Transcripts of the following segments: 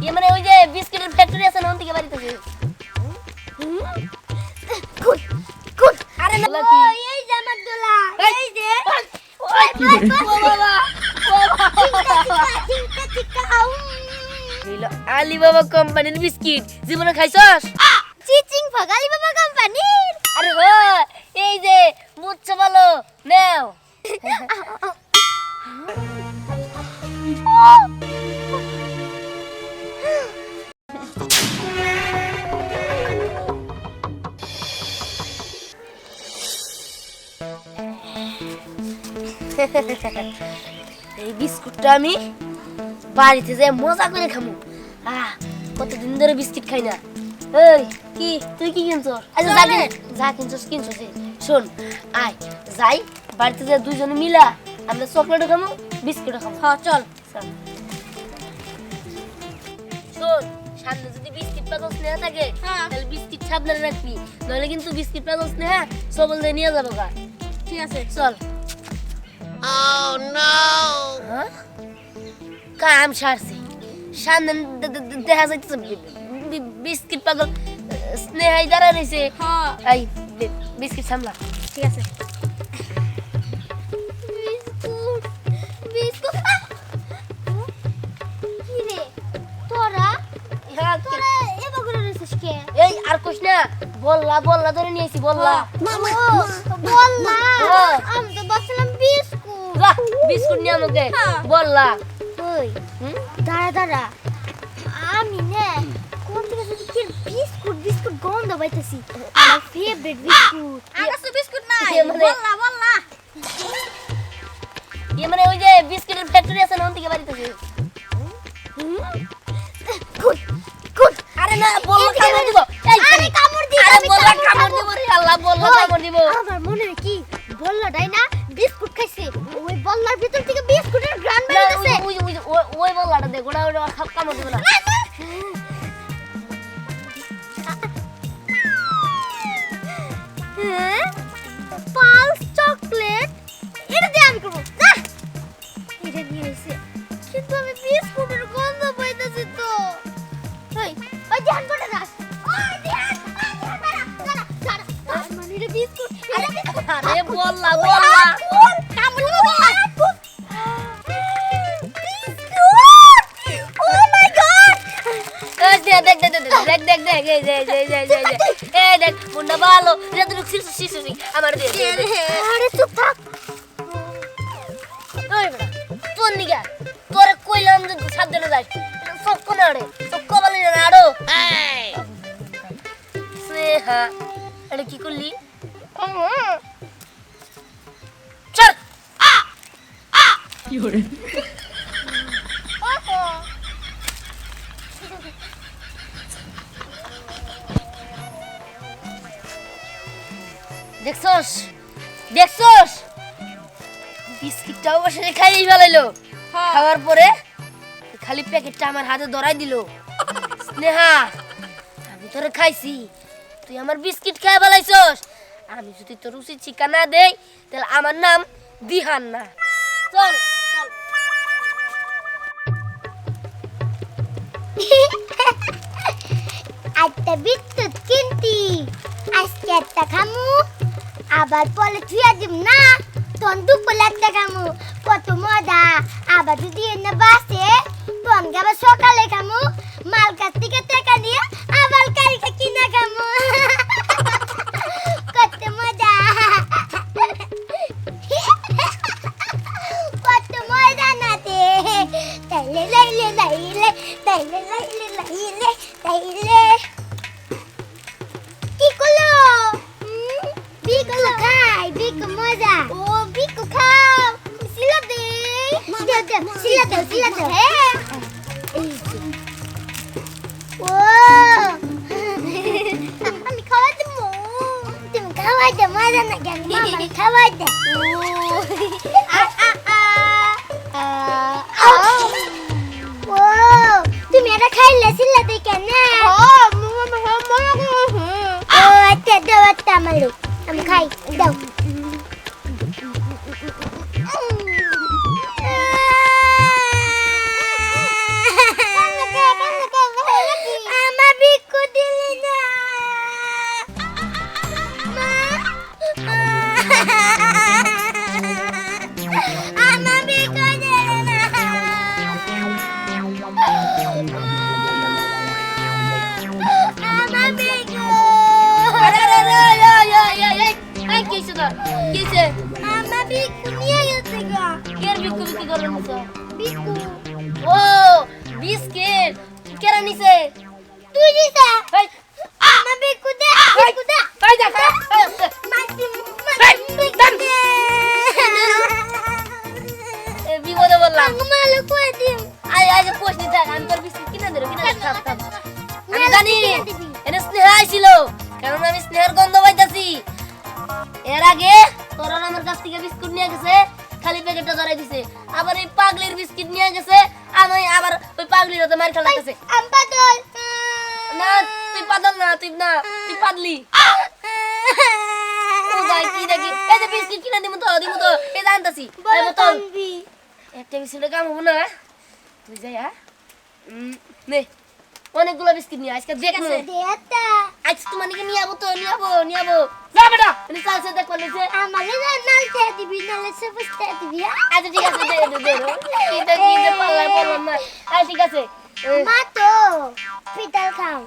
মানে ওই যে বিস্কিটের ফ্যাক্টরি আছে না ওন থেকে বাড়িতে কুট কুট আরে না এই যে আমার দোলা এই যে আলিবাবা কোম্পানির বিস্কিট জীবনে খাইছস চিচিং ফগ আলিবাবা কোম্পানির আরে ও এই যে মুচ্ছা ভালো নাও এই বিস্কুটটা আমি বাড়িতে যাই মজা করে খামু কতদিন ধরে বিস্কিট খাই না এই কি তুই কি কিনছস আচ্ছা যা কিনছস শোন আয় যাই বাড়িতে যাই দুইজনে মিলা আমরা চকলেটও খামু বিস্কুটও খামু হ্যাঁ চল শোন সামনে যদি বিস্কিট পাগল স্নেহা থাকে তাহলে বিস্কিট সাবধানে রাখবি নইলে কিন্তু বিস্কিট পাগল স্নেহা সবল দিয়ে নিয়ে যাবো গা ঠিক আছে চল Oh no! Huh? কাম সারছি সামনে দেখা যাইতেছে বিস্কিট পাগল স্নেহাই দাঁড়া রয়েছে এই বিস্কিট সামলা ঠিক আছে বিস্কুট বিস্কুট কি রে তোরা এবা করে রইছিস কে এই আর কইস না বললা ধরে নিয়েছি বললা আমি তো বলছিলাম বিস্কুট নিয়ে আমাকে বললা ওই দাঁড়া আমি না কোন থেকে যদি কি বিস্কুট গন্ধ পাইতেছি আমার ফেভারিট বিস্কুট আমার তো বিস্কুট নাই বললা মানে ওই যে বিস্কিটের ফ্যাক্টরি আছে না ওন থেকে বাড়িতে কুট আরে না বললা কামড় দিব আরে কামড় দিব আরে বললা কামড় দিব রে আল্লাহ বললা কামড় দিব আমার মনে কি বললাটাই না বিস্কুট খাইছে ওই বললার ভিতর থেকে বিস্কুটের গ্রান বেরিয়েছে ওই বললাটা দেখ ওটা কামড় দিব না হ্যাঁ পালস চকলেট এটা দিয়ে আমি করব যা এটা নিয়ে এসে কিন্তু আমি বিস্কুটের গন্ধ পাইতেছি তো ওই ধ্যান করে রাখ ওই ধ্যান মানে এটা বিস্কুট আরে বললা কামড় দিব দেখ মুন্ডা ভালো যতটুকু শিশু আমার আরে চুপ থাক ওই বেটা তোর নিগা তোরে কইলাম যে সাবধানে যাস চক্ক না রে চক্ক বলে না আড়ো স্নেহা এটা কি করলি চল কি হরে দেখছস বিস্কিটটাও বসে খাইই ফেলাইলো খাওয়ার পরে খালি প্যাকেটটা আমার হাতে ধরাই দিল স্নেহা আমি তোরে খাইছি তুই আমার বিস্কিট খেয়ে ফেলাইছস আমি যদি তোর উচিত শিক্ষা না দেই তাহলে আমার নাম দিহান না চল একটা বিস্কুট কিনতি আজকে একটা খামু আবার পরে থুয়া দিম না তখন দুপুরে একটা খামু কত মজা আবার যদি এনে বাসে তখন আবার সকালে খামু মাল কাছ থেকে টাকা নিয়ে আবার কালকে কিনা খামু কত মজা কত মজা না দে তাইলে কি করলো বিকু খাই বিকু মজা ও বিকু খাও সিলা দে হ্যাঁ ও আমি খাওয়াই দেবো তুমি খাওয়াই দে মজা না কেন মামা খাওয়াই দে ও তুমি এটা খাইলে সিলা দে কেন ও আচ্ছা দাও আচ্ছা আমারও আমি খাই দাও বলো নিছো বিস্কুট ও বিস্কিট কেরা নিছে তুই দিছা এই আমার বিস্কুট দে বিস্কুট দে এই দেখা মাটি এ বিপদে বললাম মালো কই দিম আই আই যে কোশ নি থাক আমি তোর বিস্কিট কিনা দেব কিনা থাক থাক আমি জানি এনে স্নেহা আইছিল কারণ আমি স্নেহার গন্ধ পাইতাছি এর আগে তোরা আমার কাছ থেকে বিস্কুট নিয়ে গেছে খালি প্যাকেটটা ধরাই দিছে আবার এই পাগলির বিস্কিট নিয়ে গেছে আমি আবার ওই পাগলির হাতে মার খেলাইতেছে আমপাদল না তুই পাগল না তুই পাগলি ও যাই কি দেখি এই যে বিস্কিট কিনা দিমু তো এই জানতাছি এই বোতল একটা বিস্কুটের কাম হবো না তুই যাই নে অনেকগুলো বিস্কিট নিয়ে আজকে দেখবো দেতা আজ তোমার নিকে নিয়ে যাবো তো নিয়ে যাবো যা বেটা এনে চালছে দেখ করলেছে আমারে নাল তে দিবি নালে সে বুঝতে দিবি আচ্ছা ঠিক আছে দে এটা কি যে পাল্লা পড়লাম না আচ্ছা ঠিক আছে মা তো পিতাল খাও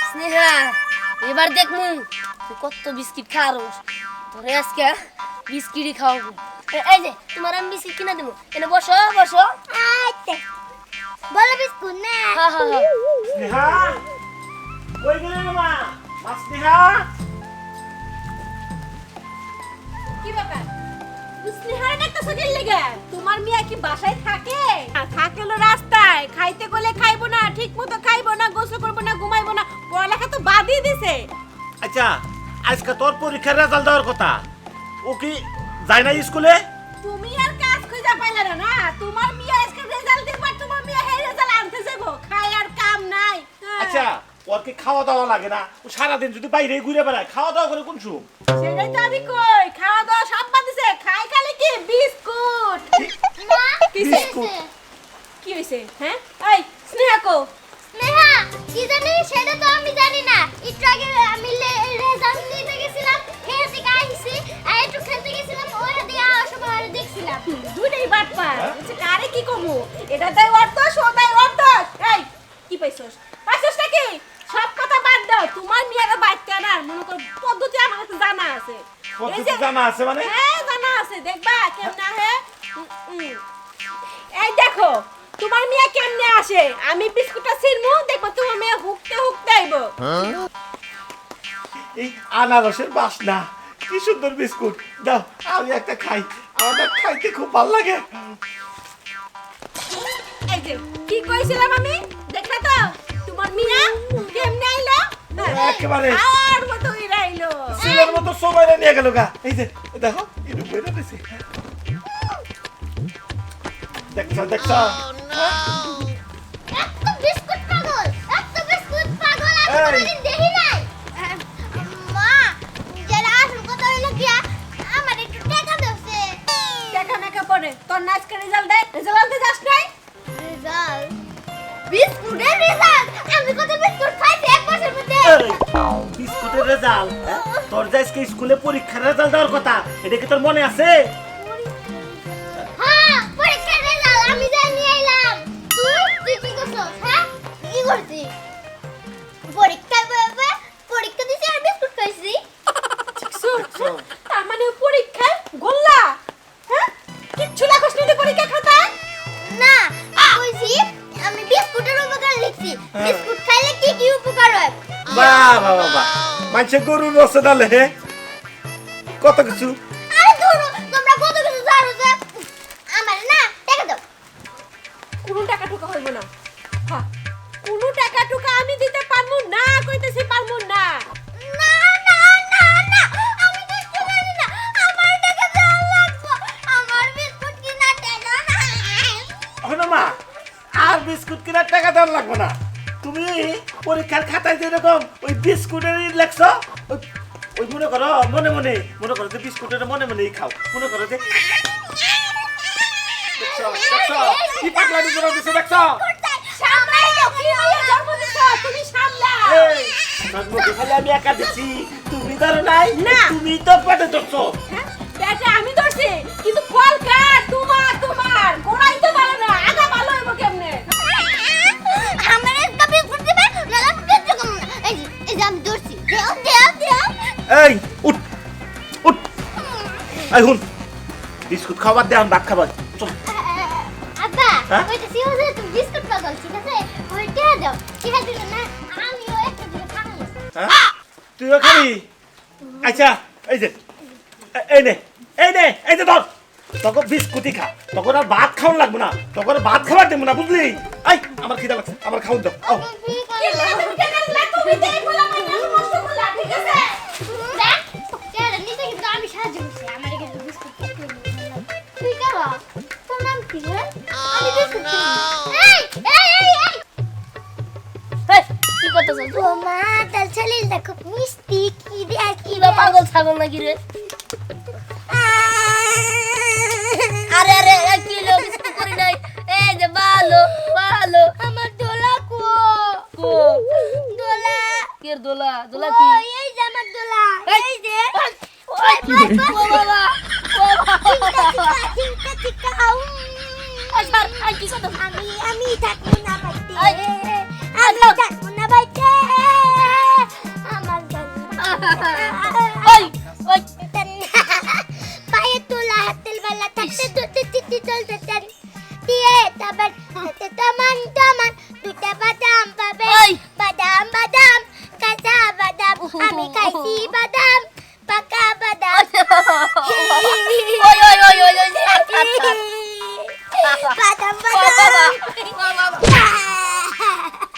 স্নেহা এবার দেখমু তুই কত বিস্কিট খাওয়ারস তোরে আজকে বিস্কিটই খাওয়াবো এই যে তোমার আমি বিস্কিট কিনা দেবো এনে বসো আইতে বলো বিস্কুট না হ্যাঁ স্নেহা কই গেলে মা স্নেহা কি ব্যাপার স্নেহার একটা সকেল লেগে তোমার মিয়া কি বাসায় থাকে থাকেলো রাস্তায় খাইতে গেলে খাইবো না ঠিকমতো খাইবো না গোসল করবো না ঘুমাইবো না পড়ালেখা তো বাদই দিছে আচ্ছা আজকে তোর পরীক্ষার রেজাল্ট দেওয়ার কথা ও কি যায় না স্কুলে তুমি আর কাজ খুঁজে পাইলে না তোমার মিয়া আজকে রেজাল্ট দিবা তোমার মিয়া হে রেজাল্ট আনতে যাবো খাই আর কাম নাই আচ্ছা ওর কি খাওয়া দাওয়া লাগে না ও সারাদিন যদি বাইরে ঘুরে বেড়ায় খাওয়া দাওয়া করে কোন সুম সেটাই তো আমি কই খাওয়া দাওয়া সব বাদ দিছে খাই খালি কি বিস্কুট মা বিস্কুট কি হইছে হ্যাঁ এই স্নেহা কো স্নেহা কি জানি সেটা তো আমি জানি না একটু আগে আমি রেজাল্ট নিতে গেছিলাম খেয়ে থেকে আইছি আর একটু খেলতে গেছিলাম ওই দিকে আসার সময় আর দেখছিলাম দুইটাই বাটপার বলছে কারে কি কমু এটা তাই অর্থ সোতাই অর্থ এই কি পাইছস নাকি সব কথা বাদ দাও তোমার মিয়ারে বাইতে না মনে কর পদ্ধতি আমার কাছে জানা আছে পদ্ধতি জানা আছে মানে হ্যাঁ জানা আছে দেখবা কেমনে হে এই দেখো তোমার মিয়া কেমনে আসে আমি বিস্কুটটা ছিড়মু দেখবা তোমার মিয়া হুকতে আইবো এই আনারসের বাসনা কি সুন্দর বিস্কুট দাও আমি একটা খাই আমার খাইতে খুব ভালো লাগে এই যে কি কইছিলাম আমি দেখলা তো তোমার মিয়া কেমনে আইলো একেবারে আর মতো ইরাইলো সিলের মতো সবাই নিয়ে গেল গা এই যে দেখো এটা বইরা দিছে দেখছো এত বিস্কুট পাগল আমি এই। কোনদিন দেখি নাই মা যারা আসল কথা হইলো কি আমার একটু টাকা দছে দেখা মেকা পড়ে তোর নাচকে রেজাল্ট দেয় রেজাল্ট আনতে যাস নাই রেজাল্ট বিস্কুটের রেজাল্ট আমি কত বিস্কুট খাইছি এক বছরের মধ্যে বিস্কুটের রেজাল্ট তোর যে আজকে স্কুলে পরীক্ষার রেজাল্ট দেওয়ার কথা এটা কি তোর মনে আছে হ্যাঁ পরীক্ষার রেজাল্ট আমি যাই নিয়ে আইলাম তুই কি করছস হ্যাঁ কি করছিস পরীক্ষা দিছি আর বিস্কুট খাইছি তার মানে পরীক্ষায় গোল্লা হ্যাঁ কিচ্ছু লাগছ না পরীক্ষা খাতায় না কইছি আমি বিস্কুটের উপকার লিখছি বিস্কুট খাইলে কি কি উপকার হয় বাহ বাহ বাহ মানুষে গরুর রসে ডালে কত কিছু আরে ধরো তোমরা কত কিছু জানো যে আমার না টাকা দাও কোনো টাকা টুকা হইব না হ্যাঁ কোনো টাকা টুকা আমি দিতে পারবো না কইতেছি পারবো না না না না না আমি কিছু জানি না আমার টাকা দাও লাগবে আমার বিস্কুট কিনা টাকা না হলো মা আর বিস্কুট কেনার টাকা দেওয়ার লাগবে না তুমি পরীক্ষার খাতায় যেরকম ওই বিস্কুটের লেখছো ওই মনে করো মনে করো যে বিস্কুটের মনে খাও মনে করো যে দেখছো কি পাগলামি করে দিছো দেখছো সামলাই দাও কি হইয়া জন্ম দিছো তুমি সামলাও এই জন্ম খালি আমি একা দিছি তুমি ধরো নাই না। তুমি তো পেটে ধরছো হ্যাঁ বেটা আমি ধরছি কিন্তু ফল কার তোমার গোড়াই তো ভালো না আগা ভালো হইব কেমনে আমার একটা বিস্কুট দিবে না আমি কিছু কম না এই যে আমি দৌড়ছি দেও এই উঠ এই হুন বিস্কুট খাবার দে আমি ভাত খাবার হ্যাঁ? কইতেছি ও যে তুমি বিস্কুট পাগল ঠিক আছে ওই টিয়া দাও টিয়া দিলে না আমিও একটা দিলে খাবো হ্যাঁ? তুইও খাবি আচ্ছা এই যে এই নে এই যে ধর তখন বিস্কুটই খা তখন আর ভাত খাওয়ান লাগবে না তখন আর ভাত খাবার দেবো না বুঝলি এই আমার খিদা লাগছে আমার খাওয়ান দাও আও কি লাগে তুমি কেন তুমি দেই বলা মানে নষ্ট করলা ঠিক আছে দেখ টিয়া নিতে কিন্তু আমি সাহায্য করছি আমার কিন্তু বিস্কুট খেতে তুই খাবা তোর নাম কি রে আমি বিস্কুট এই হেই, কি করতেছ ও মা তার শরীরটা খুব মিষ্টি কি দেয়া কি কি বা পাগল ছাগল নাকি রে আরে আরে এ কি লো কিছু করি নাই এই যে ভালো আমার দোলা কো কো দোলা কের দোলা দোলা কি ও এই যে আমার দোলা এই যে ওই ও বাবা ও বাবা চিকা আচ্ছা আর কি কথা আমি থাকবো না বাইতে এই, আমি থাকবো না বাইতে আমার ওই ওই পায়ে তোলা হাতের বেলা থাকতে ধরতে চিঠি চলতে চান দিয়ে তারপর হাতে তমান দুটা বাদাম পাবে ওই। বাদাম কাঁচা বাদাম আমি খাইছি বাদাম পাকা বাদাম ওই ওই ওই ওই ওই বাদাম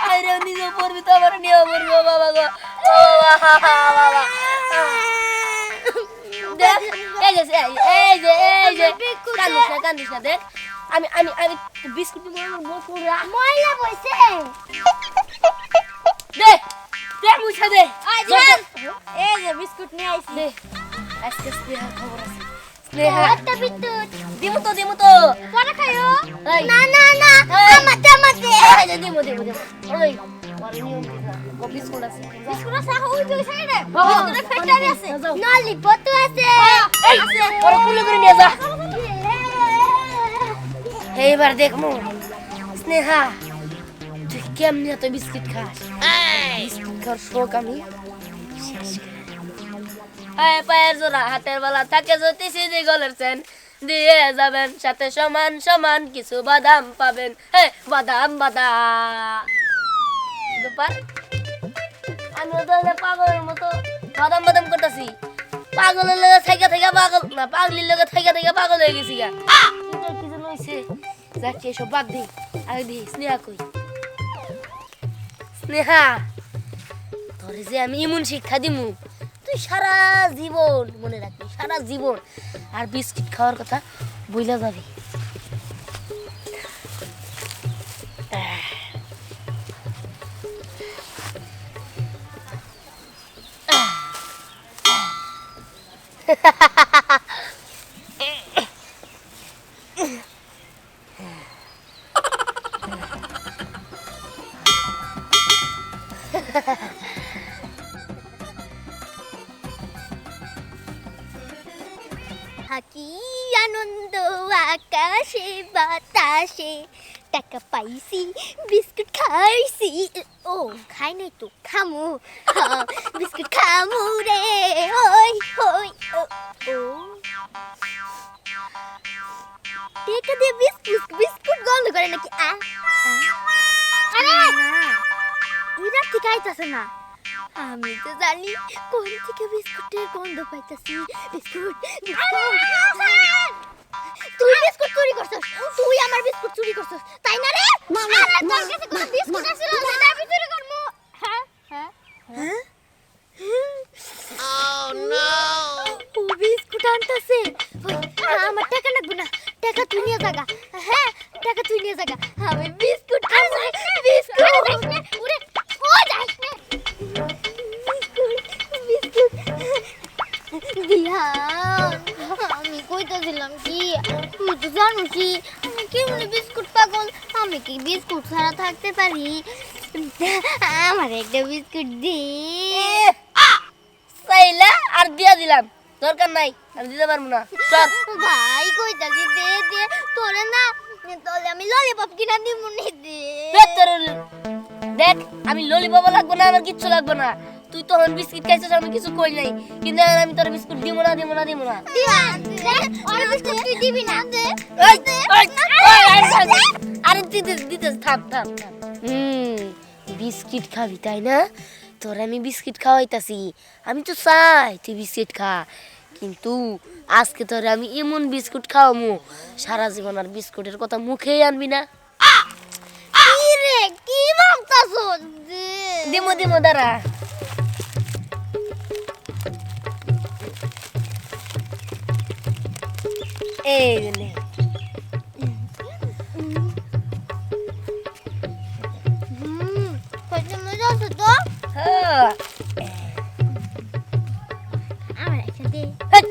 আরে নিজে পড়বি তো আমার নিয়ে পড়বি ও বাবা গো ও বাবা দেখ এই যে কান্দিস না দেখ আমি বিস্কুট ময়লা বসে দে মুছা দে এই যে বিস্কুট নিয়ে আইছি দে আজকে স্নেহার খবর আছে স্নেহা একটা বিদ্যুৎ দিমু তো পরে খাইও এই। না এই। আমাতে এই যে দিমু ওই পরে নিয়ম ও বিস্কুট আছে বিস্কুট আছে ওই দুই সাইডে বাবা, বিস্কুটের ফ্যাক্টরি আছে যাও। ললিপপ আছে এই পরে কুলে করে নিয়ে যা এইবার দেখমু স্নেহা তুই কেমনি এত বিস্কিট খাস বিস্কিট খাওয়ার শোক আমি শেষ করে পায়ের জোড়া হাতের বেলা থাকে যদি সিজি গলের চেন দিয়ে যাবেন সাথে সমান সমান কিছু বাদাম পাবেন বাদাম ব্যাপার আমিও তো পাগলের মতো বাদাম করতেছি পাগলের লগে থেকে পাগল না পাগলির লগে থেকে পাগল হয়ে গেছি গা কিছু লইছে যাচ্ছি এসব বাদ দি আগে দি স্নেহা কই স্নেহা তোরে যে আমি এমন শিক্ষা দিমু তুই সারা জীবন মনে রাখবি সারা জীবন আর বিস্কিট খাওয়ার কথা বইলা যাবি হাকি আনন্দ আকাশে বাতাসে টাকা পাইছি বিস্কুট খাইছি ও খাই নাই তো খামু বিস্কুট খামু রে হই হই ও টেকা দিয়ে বিস্কুট গন্ধ করে নাকি আরে এরা ঠিক আইতাছে না আমি তো জানি কোন থেকে বিস্কুটের গন্ধ পাইতাছি বিস্কুট তুই বিস্কুট চুরি করছস তুই আমার বিস্কুট চুরি করছস তাই না রে আরে তোর কাছে কোন বিস্কুট আছিল সেটা আমি চুরি করব হ্যাঁ Oh no! ও বিস্কুট আনতাছে ওই আমার টাকা লাগবে না টাকা তুই নিয়ে যাগা হ্যাঁ টাকা তুই নিয়ে যাগা আমি বিস্কুট খাবো বিস্কুট ওরে ও যাস না আমি কইতেছিলাম কি তুই তো জানো কি আমি কেমন বিস্কুট পাগল আমি কি বিস্কুট ছাড়া থাকতে পারি আমার একটা বিস্কুট দে চাইলা আর দিয়া দিলাম দরকার নাই আমি দিতে পারবো না চল ভাই কইতাছি দে দে তোরে না তোরে আমি ললিপপ কিনা দিব নি দে দেখ আমি ললিপপ লাগবো না আমার কিচ্ছু লাগবো না তুই তখন বিস্কিট খাইছিস আমি কিছু কই নাই কিন্তু এখন আমি তোর বিস্কুট দিব না দে আর বিস্কুট তুই দিবি না দে আর থাম থাম থাম বিস্কিট খাবি তাই না? তোর আমি বিস্কিট খাওয়াইতাছি, আমি তো চাই তুই বিস্কিট খা, কিন্তু আজকে তোরে আমি এমন বিস্কুট খাওয়ামু সারা জীবন আর বিস্কুটের কথা মুখেই আনবি না। কি রে কি ভাবতাছস? দিমো দিমো দাঁড়া। এই যে নে। কত মজা হতো তো। হ্যাঁ। আমার একটা দে। হেৎ।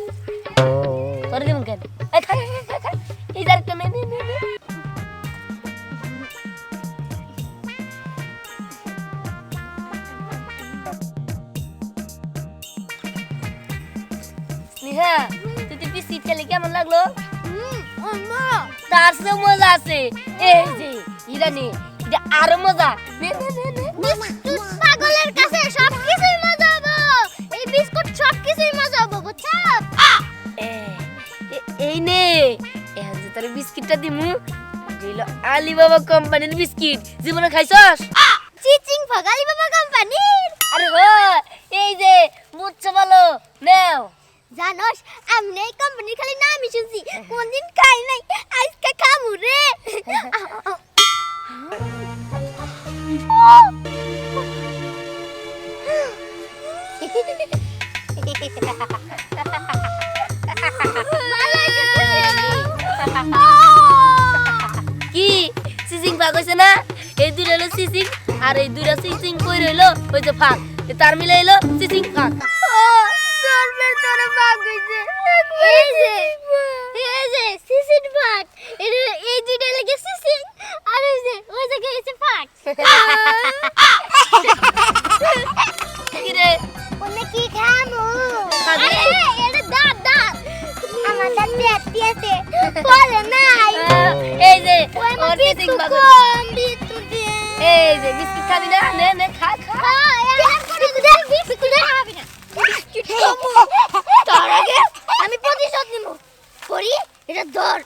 তোরে দিমু কেন? এই খা খা খা খা। এই যার কেন নে নে নে। স্নেহা, তুই তো বিস্কিট খেলে কেমন লাগলো? আম্মা তার চেয়েও মজা আছে। এই যে ইরানি, এটা আরো মজা। নে নে নে নে। বিস্কুট পাগলের কাছে সবকিছুই মজা হবে। এই বিস্কুট সবকিছুই মজা হবে, বুঝছস? এই নে, এখন যে তোর বিস্কিটটা দিমু, দিল আলিবাবা কোম্পানির বিস্কিট। জীবনে খাইছস? চিচিং ফাগালি বাবা কোম্পানির। আরে হো, এই যে বুঝছো ভালো, নাও। জানোস আমি এই কোম্পানির খালি নামই শুনছি, কোনদিন খাই নাই, আজকে খামু রে। কি সিসিং ভাগ হইছে না? এই দুই হলো সিসিং আর এই দুইটা সিসিং কই রইলো ওই যে ফাঁক, তার মিলে এলো সিসিং ফাঁক। চলবে তোরে ভাগ হইছে। এই যে সিসির ফাক, এই দুইটা লাগে সিসিং, আর ওই যে গেছে ফাক। কি রে? ওনে কি খামু? খাবি? আরে এটা দাঁত দাঁত। আমার দাঁত দিয়েছে বলে নাই। এই যে ওই মা ওর সিসিং বিস্কুট ভাগ। কম বিস্কুট দে। এই যে বিস্কিট খাবি না? নে নে খা খা। বিস্কুট খাবি না। তার আগে আমি প্রতিশোধ নিব। করি এটা ধর।